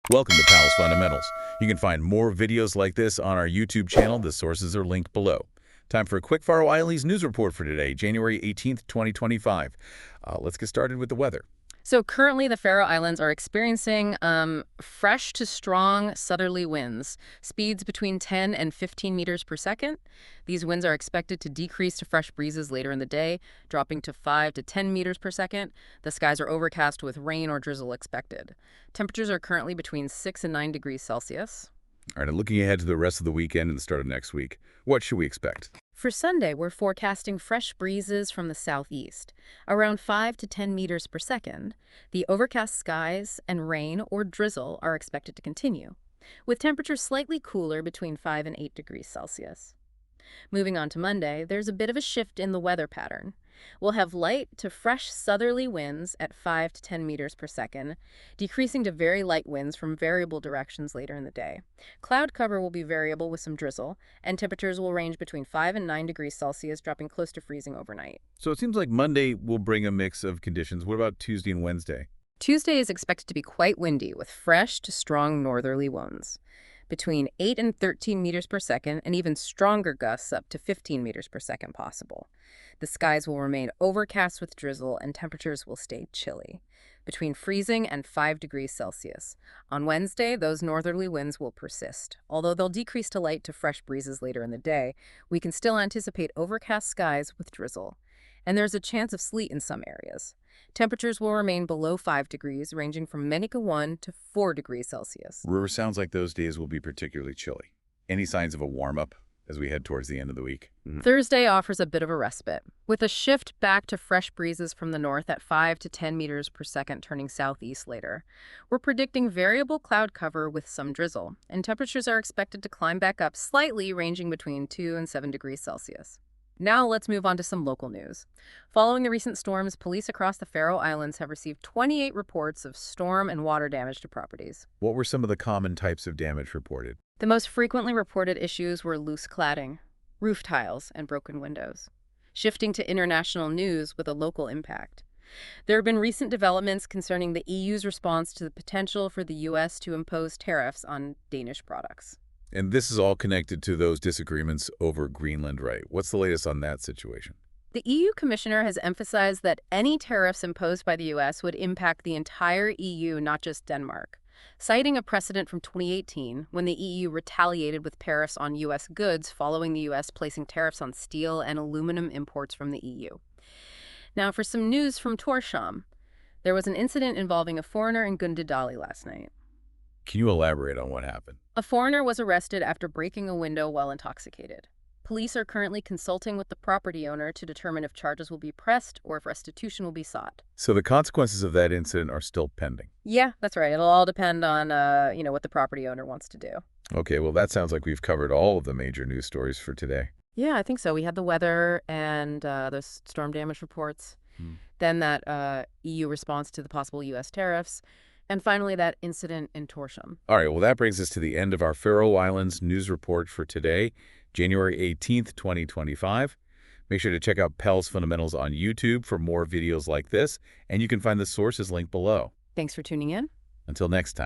Welcome to Pals Fundamentals. You can find more videos like this on our YouTube channel. The sources are linked below. Time for a quick Faroe Islands news report for today, January 18th, 2025. Let's get started with the weather. So currently, the Faroe Islands are experiencing fresh to strong southerly winds, speeds between 10 and 15 meters per second. These winds are expected to decrease to fresh breezes later in the day, dropping to 5 to 10 meters per second. The skies are overcast with rain or drizzle expected. Temperatures are currently between 6 and 9 degrees Celsius. All right, and looking ahead to the rest of the weekend and the start of next week, what should we expect? For Sunday, we're forecasting fresh breezes from the southeast, around 5 to 10 meters per second. The overcast skies and rain or drizzle are expected to continue, with temperatures slightly cooler between 5 and 8 degrees Celsius. Moving on to Monday, there's a bit of a shift in the weather pattern. We'll have light to fresh southerly winds at 5 to 10 meters per second, decreasing to very light winds from variable directions later in the day. Cloud cover will be variable with some drizzle, and temperatures will range between 5 and 9 degrees Celsius, dropping close to freezing overnight. So it seems like Monday will bring a mix of conditions. What about Tuesday and Wednesday? Tuesday is expected to be quite windy with fresh to strong northerly winds, between 8 and 13 meters per second, and even stronger gusts up to 15 meters per second possible. The skies will remain overcast with drizzle, and temperatures will stay chilly, between freezing and 5 degrees Celsius. On Wednesday, those northerly winds will persist. Although they'll decrease to light to fresh breezes later in the day, we can still anticipate overcast skies with drizzle. And there's a chance of sleet in some areas. Temperatures will remain below 5 degrees, ranging from Menica 1 to 4 degrees Celsius. River sounds like those days will be particularly chilly. Any signs of a warm-up as we head towards the end of the week? Thursday offers a bit of a respite, with a shift back to fresh breezes from the north at 5 to 10 meters per second turning southeast later. We're predicting variable cloud cover with some drizzle, and temperatures are expected to climb back up slightly, ranging between 2 and 7 degrees Celsius. Now let's move on to some local news. Following the recent storms, police across the Faroe Islands have received 28 reports of storm and water damage to properties. What were some of the common types of damage reported? The most frequently reported issues were loose cladding, roof tiles, and broken windows. Shifting to international news with a local impact. There have been recent developments concerning the EU's response to the potential for the U.S. to impose tariffs on Danish products. And this is all connected to those disagreements over Greenland, right? What's the latest on that situation? The EU Commissioner has emphasized that any tariffs imposed by the U.S. would impact the entire EU, not just Denmark, citing a precedent from 2018 when the EU retaliated with tariffs on U.S. goods following the U.S. placing tariffs on steel and aluminum imports from the EU. Now, for some news from Tórshavn, there was an incident involving a foreigner in Gundadali last night. Can you elaborate on what happened? A foreigner was arrested after breaking a window while intoxicated. Police are currently consulting with the property owner to determine if charges will be pressed or if restitution will be sought. So the consequences of that incident are still pending. Yeah, that's right. It'll all depend on, what the property owner wants to do. Okay, well, that sounds like we've covered all of the major news stories for today. Yeah, I think so. We had the weather and the storm damage reports, then that EU response to the possible U.S. tariffs, and finally that incident in Tórshavn. All right, well, that brings us to the end of our Faroe Islands news report for today, January 18th, 2025. Make sure to check out Pals Fundamentals on YouTube for more videos like this, and you can find the sources linked below. Thanks for tuning in. Until next time.